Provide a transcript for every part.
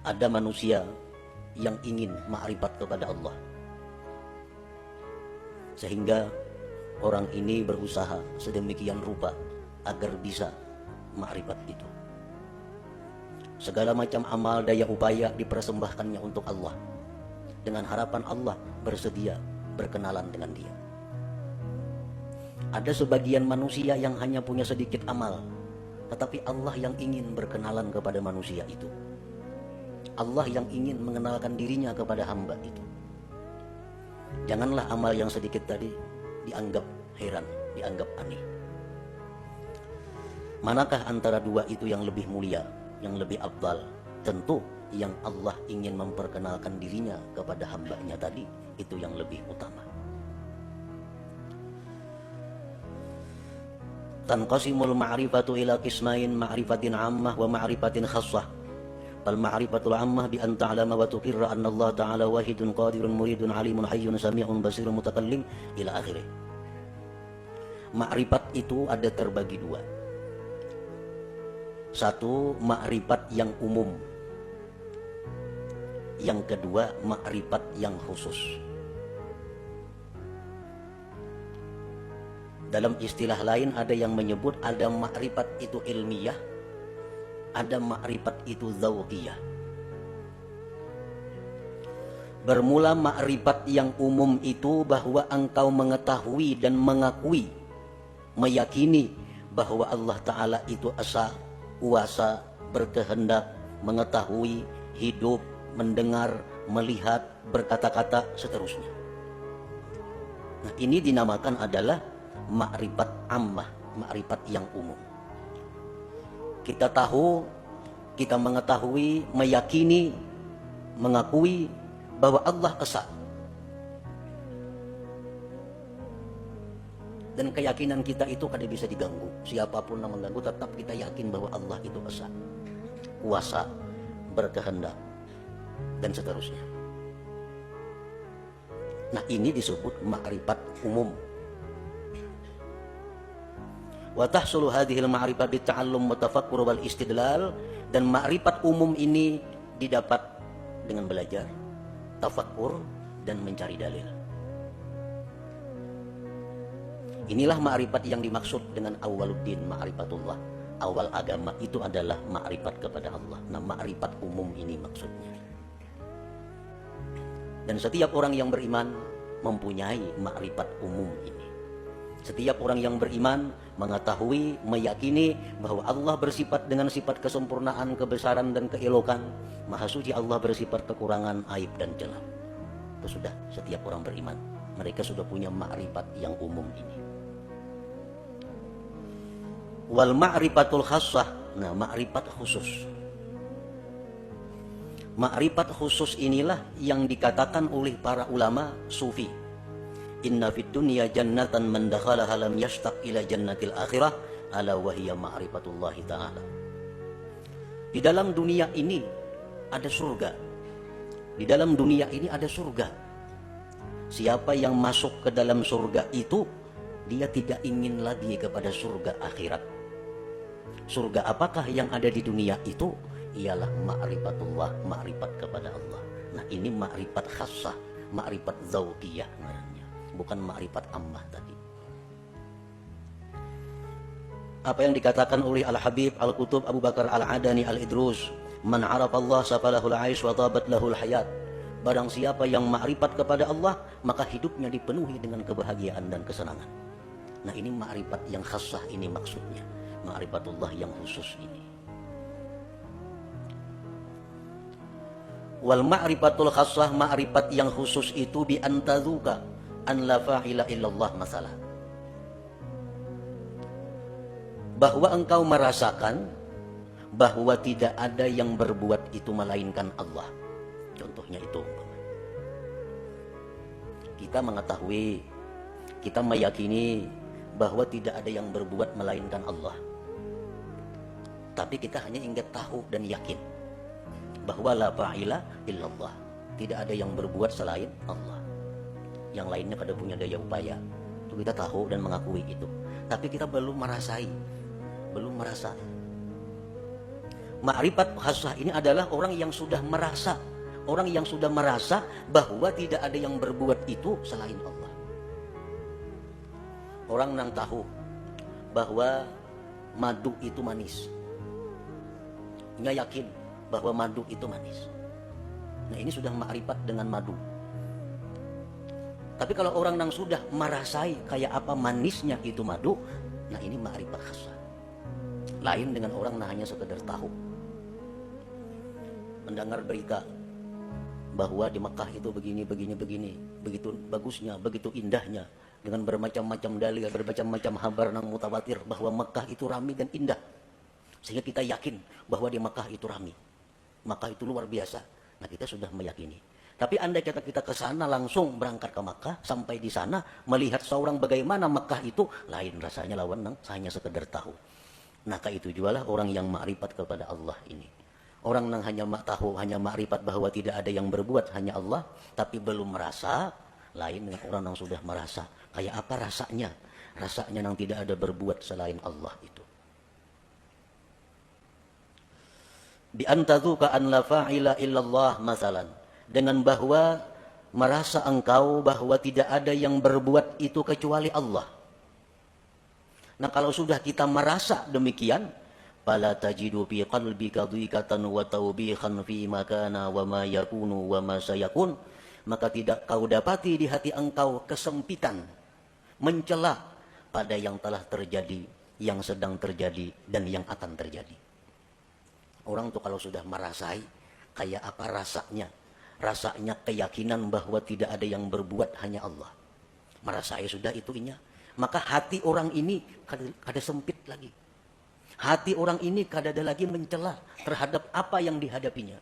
ada manusia yang ingin ma'rifat kepada Allah, sehingga orang ini berusaha sedemikian rupa agar bisa ma'rifat itu. Segala macam amal daya upaya dipersembahkannya untuk Allah, dengan harapan Allah bersedia berkenalan dengan dia. Ada sebagian manusia yang hanya punya sedikit amal, tetapi Allah yang ingin berkenalan kepada manusia itu. Allah yang ingin mengenalkan dirinya kepada hamba itu. Janganlah amal yang sedikit tadi dianggap heran, dianggap aneh. Manakah antara dua itu yang lebih mulia, yang lebih afdal? Tentu yang Allah ingin memperkenalkan dirinya kepada hambanya tadi, itu yang lebih utama. Tanqasimul ma'rifatu ila qismain, ma'rifatin ammah wa ma'rifatin khassah. Fal ma'rifatul ammah bi an ta'lama wa tuqirra anna Allah ta'ala wahidun qadirun muridun alimun hayyun sami'un basirun mutakallim ila akhirih. Ma'rifat itu ada terbagi dua. Satu, ma'rifat yang umum. Yang kedua, ma'rifat yang khusus. Dalam istilah lain ada yang menyebut ada ma'rifat itu ilmiah, ada ma'rifat itu dzauqiyah. Bermula ma'rifat yang umum itu bahwa engkau mengetahui dan mengakui, meyakini bahwa Allah Ta'ala itu esa, kuasa, berkehendak, mengetahui, hidup, mendengar, melihat, berkata-kata, seterusnya. Nah, ini dinamakan adalah ma'rifat ammah, ma'rifat yang umum. Kita tahu, kita mengetahui, meyakini, mengakui bahwa Allah esa. Dan keyakinan kita itu kada bisa diganggu. Siapapun yang mengganggu, tetap kita yakin bahwa Allah itu esa, kuasa, berkehendak, dan seterusnya. Nah, ini disebut ma'rifat umum. Wa tahsulu hadhil ma'rifah bita'allum wa tafakkur wal istidlal, dan ma'rifat umum ini didapat dengan belajar, tafakkur, dan mencari dalil. Inilah ma'rifat yang dimaksud dengan awaluddin, ma'rifatullah. Awal agama itu adalah ma'rifat kepada Allah. Nah, ma'rifat umum ini maksudnya. Dan setiap orang yang beriman mempunyai ma'rifat umum ini. Setiap orang yang beriman mengetahui, meyakini bahwa Allah bersifat dengan sifat kesempurnaan, kebesaran, dan keelokan. Maha suci Allah bersifat kekurangan, aib, dan celah. Itu sudah setiap orang beriman. Mereka sudah punya ma'rifat yang umum ini. Wal ma'rifatul khassah. Nah, ma'rifat khusus. Ma'rifat khusus inilah yang dikatakan oleh para ulama sufi. Inna fid dunya jannatan man dakhalaha lam yashtaq ila jannatil akhirah ala wa hiya ma'rifatullahi ta'ala. Di dalam dunia ini ada surga. Di dalam dunia ini ada surga. Siapa yang masuk ke dalam surga itu, dia tidak ingin lagi kepada surga akhirat. Surga apakah yang ada di dunia itu? Ialah ma'rifatullah, ma'rifat kepada Allah. Nah, ini ma'rifat khassah, ma'rifat dzauqiyah namanya, bukan ma'rifat ammah tadi. Apa yang dikatakan oleh Al-Habib Al-Qutub Abu Bakar Al-Adani Al-Idrus, man 'arafa Allah safalahul 'aish wa tabat lahul hayat. Barang siapa yang ma'rifat kepada Allah, maka hidupnya dipenuhi dengan kebahagiaan dan kesenangan. Nah, ini ma'rifat yang khassah ini maksudnya, ma'rifatullah yang khusus ini. Wal ma'rifatul khassah, ma'rifat yang khusus itu bi antazuka an la fa'ila illallah masalah. Bahwa engkau merasakan bahwa tidak ada yang berbuat itu melainkan Allah. Contohnya itu. Kita mengetahui, kita meyakini bahwa tidak ada yang berbuat melainkan Allah. Tapi kita hanya ingin tahu dan yakin bahwa la fa'ila illallah, tidak ada yang berbuat selain Allah. Yang lainnya kada punya daya upaya. Itu kita tahu dan mengakui itu. Tapi kita belum merasai, belum merasa. Ma'rifat khassah ini adalah orang yang sudah merasa, bahwa tidak ada yang berbuat itu selain Allah. Orang nang tahu bahwa madu itu manis, nya yakin bahwa madu itu manis. Nah, ini sudah ma'rifat dengan madu. Tapi kalau orang yang sudah merasai kayak apa manisnya itu madu, nah ini ma'rifat khassah. Lain dengan orang yang hanya sekedar tahu. Mendengar berita bahwa di Mekah itu begini, begitu bagusnya, begitu indahnya, dengan bermacam-macam dalil, bermacam-macam kabar yang mutawatir bahwa Mekah itu ramai dan indah. Sehingga kita yakin bahwa di Mekah itu ramai. Mekah itu luar biasa. Nah, kita sudah meyakini. Tapi andai kata kita ke sana langsung berangkat ke Mekah, sampai di sana melihat seorang bagaimana Mekah itu, lain rasanya lawan yang hanya sekedar tahu. Maka itu jualah orang yang ma'rifat kepada Allah ini. Orang yang hanya tahu, hanya ma'rifat bahwa tidak ada yang berbuat hanya Allah, tapi belum merasa, lain dengan orang yang sudah merasa. Kayak apa rasanya? Rasanya yang tidak ada berbuat selain Allah itu. Bi antadzuka an la fa'ila illallah masalan. Dengan bahwa merasa engkau bahwa tidak ada yang berbuat itu kecuali Allah. Nah, kalau sudah kita merasa demikian, fala tajidu fi qalbika dhiqatan wa tawbihan fi makana wa ma yakunu wa ma sayakun, maka tidak kau dapati di hati engkau kesempitan, mencela pada yang telah terjadi, yang sedang terjadi, dan yang akan terjadi. Orang tuh kalau sudah merasai kayak apa rasanya keyakinan bahwa tidak ada yang berbuat hanya Allah, merasai sudah itunya, maka hati orang ini kada sempit lagi. Hati orang ini kada ada lagi mencela terhadap apa yang dihadapinya.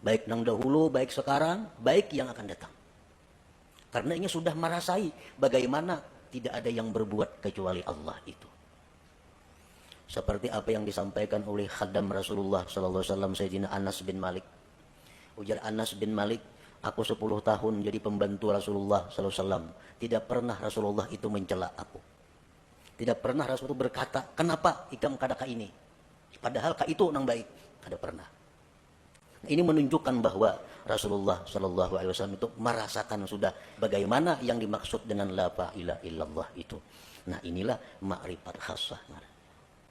Baik yang dahulu, baik sekarang, baik yang akan datang. Karena ini sudah merasai bagaimana tidak ada yang berbuat kecuali Allah itu. Seperti apa yang disampaikan oleh khaddam Rasulullah SAW, Sayyidina Anas bin Malik. Ujar Anas bin Malik, aku 10 tahun jadi pembantu Rasulullah SAW. Tidak pernah Rasulullah itu mencela aku. Tidak pernah Rasulullah berkata, kenapa ikam kadaka ini? Padahal ka itu nang baik. Kada pernah. Nah, ini menunjukkan bahwa Rasulullah SAW itu merasakan sudah bagaimana yang dimaksud dengan la ilaha illallah itu. Nah, inilah ma'rifat khassah.